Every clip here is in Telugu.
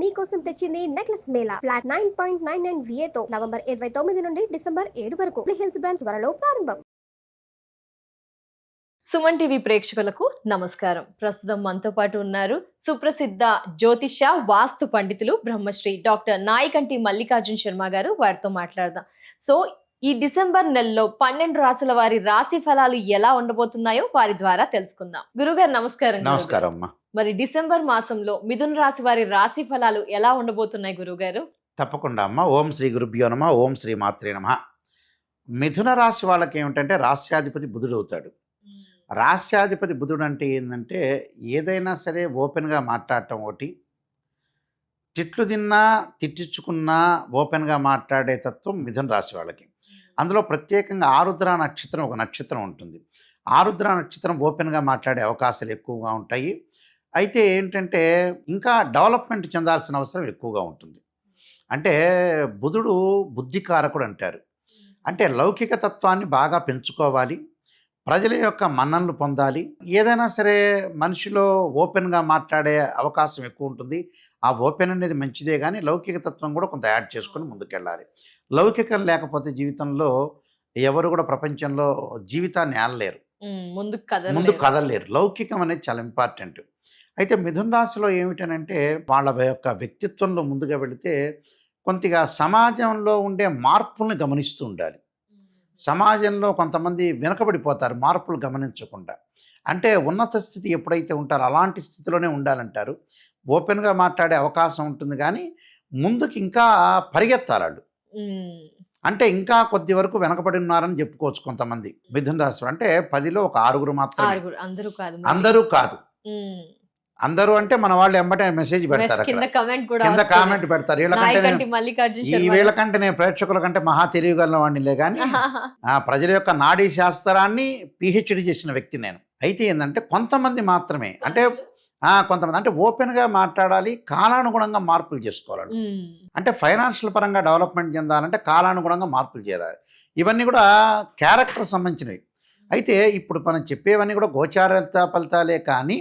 మీకోసం తెచ్చింది నెక్లెస్ మేళా ఫ్లాట్ 9.99 VA తో నవంబర్ 29 నుండి డిసెంబర్ 7 వరకు హిల్స్ బ్రాంచ్ త్వరలో ప్రారంభం. సుమన్ టీవీ ప్రేక్షకులకు నమస్కారం. ప్రస్తుతం మనతో పాటు ఉన్నారు సుప్రసిద్ధ జ్యోతిష వాస్తు పండితులు బ్రహ్మశ్రీ డాక్టర్ నాయకంటి మల్లికార్జున శర్మ గారు. వారితో మాట్లాడదాం. సో ఈ డిసెంబర్ నెలలో 12 రాశుల వారి రాశి ఫలాలు ఎలా ఉండబోతున్నాయో వారి ద్వారా తెలుసుకుందాం. గురుగారు నమస్కారం. నమస్కారం అమ్మా. మరి డిసెంబర్ మాసంలో మిథున రాశి వారి రాశి ఫలాలు ఎలా ఉండబోతున్నాయి గురుగారు? తప్పకుండా అమ్మా. ఓం శ్రీ గురుభ్యో నమః. ఓం శ్రీ మాత్రే నమః. మిథున రాశి వాళ్ళకి ఏమిటంటే రాస్యాధిపతి బుధుడు అవుతాడు. రాస్యాధిపతి బుధుడు అంటే ఏంటంటే ఏదైనా సరే ఓపెన్గా మాట్లాడటం ఒకటి, తిట్లు తిన్నా తిట్టించుకున్నా ఓపెన్గా మాట్లాడే తత్వం మిథున రాశి వాళ్ళకి. అందులో ప్రత్యేకంగా ఆరుద్ర నక్షత్రం ఒక నక్షత్రం ఉంటుంది. ఆరుద్ర నక్షత్రం ఓపెన్గా మాట్లాడే అవకాశాలు ఎక్కువగా ఉంటాయి. అయితే ఏంటంటే ఇంకా డెవలప్మెంట్ చెందాల్సిన అవసరం ఎక్కువగా ఉంటుంది. అంటే బుధుడు బుద్ధికారకుడు అంటారు. అంటే లౌకిక తత్వాన్ని బాగా పెంచుకోవాలి, ప్రజల యొక్క మన్ననలు పొందాలి. ఏదైనా సరే మనిషిలో ఓపెన్గా మాట్లాడే అవకాశం ఎక్కువ ఉంటుంది. ఆ ఓపెన్ అనేది మంచిదే, కానీ లౌకిక తత్వం కూడా కొంత యాడ్ చేసుకొని ముందుకెళ్ళాలి. లౌకికం లేకపోతే జీవితంలో ఎవరు కూడా ప్రపంచంలో జీవితాన్ని ఏలలేరు, ముందు కదలలేరు. లౌకికం అనేది చాలా ఇంపార్టెంట్. అయితే మిథున రాశిలో ఏమిటనంటే వాళ్ళ యొక్క వ్యక్తిత్వంలో ముందుగా వెళితే కొంతగా సమాజంలో ఉండే మార్పుల్ని గమనిస్తూ ఉండాలి. సమాజంలో కొంతమంది వెనకబడిపోతారు మార్పులు గమనించకుండా. అంటే ఉన్నత స్థితి ఎప్పుడైతే ఉంటారో అలాంటి స్థితిలోనే ఉండాలంటారు. ఓపెన్గా మాట్లాడే అవకాశం ఉంటుంది, కానీ ముందుకు ఇంకా పరిగెత్తాలి వాళ్ళు. అంటే ఇంకా కొద్ది వరకు వెనకబడి ఉన్నారని చెప్పుకోవచ్చు కొంతమంది మిథున రాశి. అంటే 10లో ఒక 6 మాత్రమే, అందరూ కాదు. అందరూ అంటే మన వాళ్ళు ఎంబటే మెసేజ్ పెడతారు, కింద కామెంట్ పెడతారు. వీళ్ళకంటే నేను ప్రేక్షకుల కంటే మహా తెలియగలిగిన వాడినిలే, కానీ ప్రజల యొక్క నాడీ శాస్త్రాన్ని PhD చేసిన వ్యక్తి నేను. అయితే ఏంటంటే కొంతమంది మాత్రమే, అంటే కొంతమంది అంటే ఓపెన్గా మాట్లాడాలి, కాలానుగుణంగా మార్పులు చేసుకోవాలి. అంటే ఫైనాన్షియల్ పరంగా డెవలప్మెంట్ చెందాలంటే కాలానుగుణంగా మార్పులు చేయాలి. ఇవన్నీ కూడా క్యారెక్టర్ సంబంధించినవి. అయితే ఇప్పుడు మనం చెప్పేవన్నీ కూడా గోచార ఫలితాలే, కానీ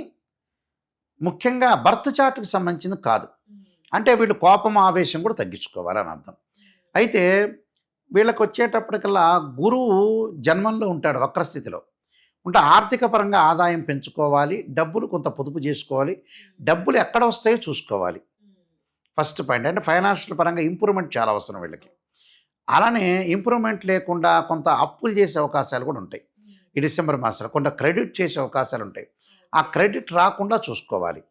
ముఖ్యంగా బర్త్ చార్ట్కి సంబంధించింది కాదు. అంటే వీళ్ళు కోపం ఆవేశం కూడా తగ్గించుకోవాలని అర్థం. అయితే వీళ్ళకి వచ్చేటప్పటికల్లా గురువు జన్మంలో ఉంటాడు వక్రస్థితిలో ఉంటే ఆర్థిక పరంగా ఆదాయం పెంచుకోవాలి, డబ్బులు కొంత పొదుపు చేసుకోవాలి, డబ్బులు ఎక్కడ వస్తాయో చూసుకోవాలి. ఫస్ట్ పాయింట్ అంటే ఫైనాన్షియల్ పరంగా ఇంప్రూవ్మెంట్ చాలా అవసరం వీళ్ళకి. అలానే ఇంప్రూవ్మెంట్ లేకుండా కొంత అప్పులు చేసే అవకాశాలు కూడా ఉంటాయి. ఈ డిసెంబర్ మాసంలో కొంత క్రెడిట్ చేసే అవకాశాలు ఉంటాయి. ఆ క్రెడిట్ రాకుండా చూసుకోవాలి.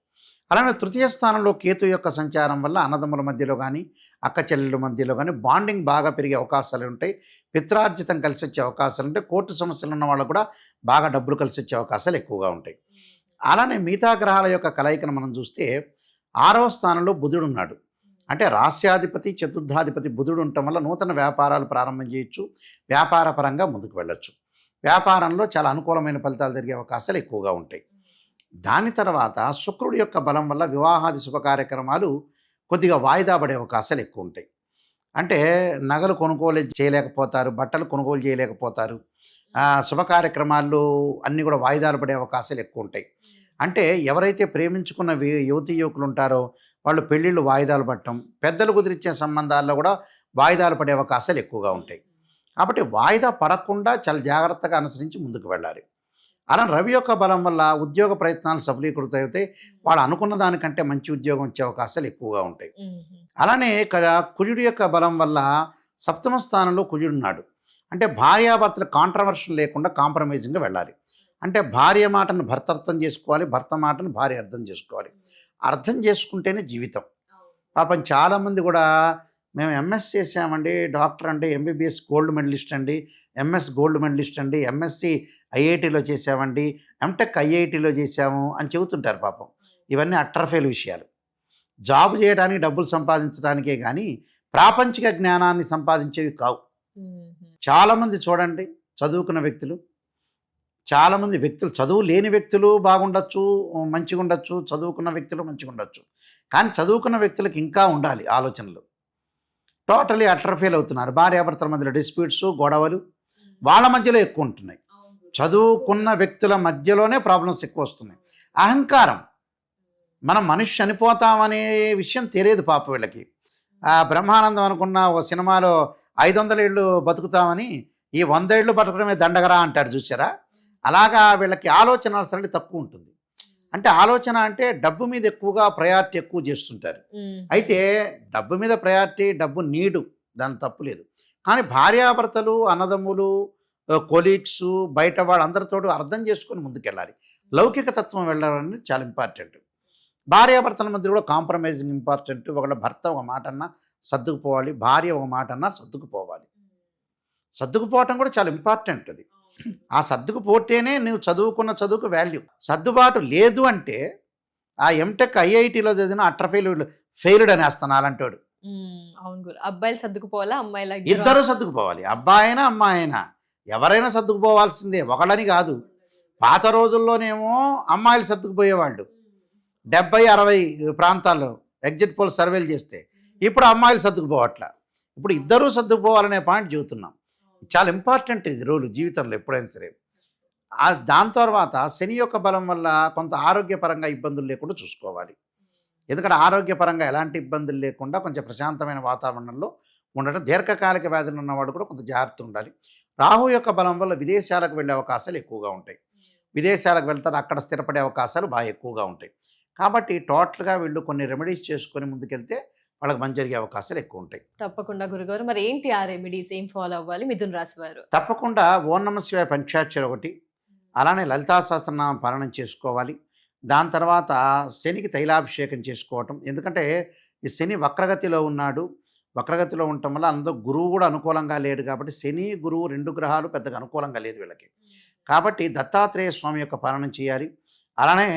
అలానే తృతీయ స్థానంలో కేతు యొక్క సంచారం వల్ల అన్నదమ్ముల మధ్యలో కానీ అక్క చెల్లెల మధ్యలో కానీ బాండింగ్ బాగా పెరిగే అవకాశాలు ఉంటాయి. పిత్రార్జితం కలిసి వచ్చే అవకాశాలు ఉంటాయి. కోర్టు సమస్యలు ఉన్న వాళ్ళకు కూడా బాగా డబ్బులు కలిసి వచ్చే అవకాశాలు ఎక్కువగా ఉంటాయి. అలానే మిగతా గ్రహాల యొక్క కలయికను మనం చూస్తే 6వ స్థానంలో బుధుడు ఉన్నాడు. అంటే రాస్యాధిపతి చతుర్థాధిపతి బుధుడు ఉండటం వల్ల నూతన వ్యాపారాలు ప్రారంభం చేయొచ్చు, వ్యాపార పరంగా ముందుకు వెళ్ళొచ్చు. వ్యాపారంలో చాలా అనుకూలమైన ఫలితాలు జరిగే అవకాశాలు ఎక్కువగా ఉంటాయి. దాని తర్వాత శుక్రుడి యొక్క బలం వల్ల వివాహాది శుభ కార్యక్రమాలు కొద్దిగా వాయిదా పడే అవకాశాలు ఎక్కువ ఉంటాయి. అంటే నగలు కొనుగోలు చేయలేకపోతారు, బట్టలు కొనుగోలు చేయలేకపోతారు, శుభ కార్యక్రమాలు అన్నీ కూడా వాయిదాలు పడే అవకాశాలు ఎక్కువ ఉంటాయి. అంటే ఎవరైతే ప్రేమించుకున్న యువతీ యువకులు ఉంటారో వాళ్ళు పెళ్ళిళ్ళు వాయిదాలు పడటం, పెద్దలు కుదిరించే సంబంధాల్లో కూడా వాయిదాలు పడే అవకాశాలు ఎక్కువగా ఉంటాయి. కాబట్టి వాయిదా పడకుండా చాలా జాగ్రత్తగా అనుసరించి ముందుకు వెళ్ళాలి. అలా రవి యొక్క బలం వల్ల ఉద్యోగ ప్రయత్నాలు సఫలీకృతమైతే వాళ్ళు అనుకున్న దానికంటే మంచి ఉద్యోగం వచ్చే అవకాశాలు ఎక్కువగా ఉంటాయి. అలానే ఇక్కడ కుజుడి యొక్క బలం వల్ల 7వ స్థానంలో కుజుడున్నాడు. అంటే భార్యాభర్తల కాంట్రవర్షన్ లేకుండా కాంప్రమైజింగ్గా వెళ్ళాలి. అంటే భార్య మాటను భర్త అర్థం చేసుకోవాలి, భర్త మాటను భార్య అర్థం చేసుకోవాలి. అర్థం చేసుకుంటేనే జీవితం. పాపం చాలామంది కూడా మేము MS చేసామండి, డాక్టర్ అంటే MBBS గోల్డ్ మెడలిస్ట్ అండి, MS గోల్డ్ మెడలిస్ట్ అండి, MSc IITలో చేసామండి, MTech IITలో చేసాము అని చెబుతుంటారు. పాపం ఇవన్నీ అట్రఫేల్ విషయాలు. జాబ్ చేయడానికి డబ్బులు సంపాదించడానికే కానీ ప్రాపంచిక జ్ఞానాన్ని సంపాదించేవి కావు. చాలామంది చూడండి చదువుకున్న వ్యక్తులు, చాలామంది వ్యక్తులు చదువు లేని వ్యక్తులు బాగుండొచ్చు, మంచిగా ఉండొచ్చు, చదువుకున్న వ్యక్తులు మంచిగా ఉండొచ్చు, కానీ చదువుకున్న వ్యక్తులకు ఇంకా ఉండాలి ఆలోచనలు. టోటలీ అట్రఫేల్ అవుతున్నారు. భార్యాభర్తల మధ్యలో డిస్ప్యూట్స్, గొడవలు వాళ్ళ మధ్యలో ఎక్కువ ఉంటున్నాయి. చదువుకున్న వ్యక్తుల మధ్యలోనే ప్రాబ్లమ్స్ ఎక్కువ వస్తున్నాయి. అహంకారం, మనం మనిషి చనిపోతామనే విషయం తెలియదు పాప వీళ్ళకి. ఆ బ్రహ్మానందం అనుకున్న ఓ సినిమాలో 500 ఏళ్ళు బతుకుతామని ఈ 100 ఏళ్ళు బతకడమే దండగరా అంటాడు చూసారా. అలాగా వీళ్ళకి ఆలోచన సరళి తక్కువ ఉంటుంది. అంటే ఆలోచన అంటే డబ్బు మీద ఎక్కువగా ప్రయారిటీ ఎక్కువ చేస్తుంటారు. అయితే డబ్బు మీద ప్రయారిటీ, డబ్బు నీడు, దాని తప్పు లేదు. కానీ భార్యాభర్తలు, అన్నదమ్ములు, కొలీగ్స్, బయట వాళ్ళు అందరితో అర్థం చేసుకొని ముందుకెళ్ళాలి. లౌకిక తత్వం వెళ్ళాలని చాలా ఇంపార్టెంట్. భార్యాభర్తల మధ్య కూడా కాంప్రమైజింగ్ ఇంపార్టెంట్. ఒకళ్ళ భర్త ఒక మాట అన్నా సర్దుకుపోవాలి, భార్య ఒక మాట అన్నా సర్దుకుపోవాలి. సర్దుకుపోవటం కూడా చాలా ఇంపార్టెంట్. అది ఆ సర్దుకుపోతేనే నువ్వు చదువుకున్న చదువుకు వాల్యూ. సర్దుబాటు లేదు అంటే ఆ ఎంటెక్ ఐఐటీలో చదివిన ఫెయిల్డ్ అనేస్తాను అలాంటోడు. అవును గురు. అబ్బాయిలు సర్దుకుపోవాలా, అమ్మాయిల ఇద్దరు సర్దుకుపోవాలి, అబ్బాయి అయినా అమ్మాయి అయినా ఎవరైనా సర్దుకుపోవాల్సిందే, ఒకళ్ళని కాదు. పాత రోజుల్లోనేమో అమ్మాయిలు సర్దుకుపోయేవాళ్ళు 70-60 ప్రాంతాల్లో ఎగ్జిట్ పోల్ సర్వేలు చేస్తే. ఇప్పుడు అమ్మాయిలు సర్దుకుపోవట్ల. ఇప్పుడు ఇద్దరూ సర్దుకుపోవాలనే పాయింట్ చెబుతున్నాం. చాలా ఇంపార్టెంట్ ఇది రోలు జీవితంలో ఎప్పుడైనా సరే. దాని తర్వాత శని యొక్క బలం వల్ల కొంత ఆరోగ్యపరంగా ఇబ్బందులు లేకుండా చూసుకోవాలి. ఎందుకంటే ఆరోగ్యపరంగా ఎలాంటి ఇబ్బందులు లేకుండా కొంచెం ప్రశాంతమైన వాతావరణంలో ఉండటం. దీర్ఘకాలిక వ్యాధులు ఉన్నవాడు కూడా కొంత జాగ్రత్త ఉండాలి. రాహు యొక్క బలం వల్ల విదేశాలకు వెళ్ళే అవకాశాలు ఎక్కువగా ఉంటాయి. విదేశాలకు వెళ్తారు, అక్కడ స్థిరపడే అవకాశాలు బాగా ఎక్కువగా ఉంటాయి. కాబట్టి టోటల్గా వీళ్ళు కొన్ని రెమెడీస్ చేసుకొని ముందుకెళ్తే వాళ్ళకి మంచి జరిగే అవకాశాలు ఎక్కువ ఉంటాయి. తప్పకుండా గురుగారు. మరి ఏంటి ఆ రెమెడీస్, ఏం ఫాలో అవ్వాలి మిథున రాశి వారు? తప్పకుండా ఓం నమః శివాయ పంచాక్షరి ఒకటి, అలానే లలితా సహస్రనామం పారాయణం చేసుకోవాలి. దాని తర్వాత శనికి తైలాభిషేకం చేసుకోవటం. ఎందుకంటే ఈ శని వక్రగతిలో ఉన్నాడు. వక్రగతిలో ఉండటం వల్ల అందులో గురువు కూడా అనుకూలంగా లేడు. కాబట్టి శని, గురువు 2 గ్రహాలు పెద్దగా అనుకూలంగా లేదు వీళ్ళకి. కాబట్టి దత్తాత్రేయ స్వామి యొక్క పారాయణం చేయాలి. అలానే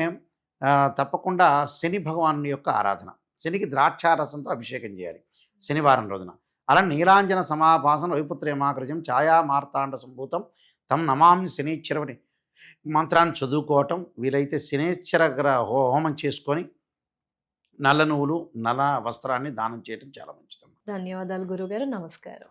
తప్పకుండా శని భగవాను యొక్క ఆరాధన, శనికి ద్రాక్షారసంతో అభిషేకం చేయాలి శనివారం రోజున. అలా నీలాంజన సమాభాసం వైపుత్రేమాకృజం ఛాయా మార్తాండ సంభూతం తం నమామి శనీశ్వరని మంత్రాన్ని చదువుకోవటం. వీలైతే శనీశ్వర హోమం చేసుకొని నల్ల నువ్వులు, నల్ల వస్త్రాన్ని దానం చేయడం చాలా మంచిది. ధన్యవాదాలు గురుగారు. నమస్కారం.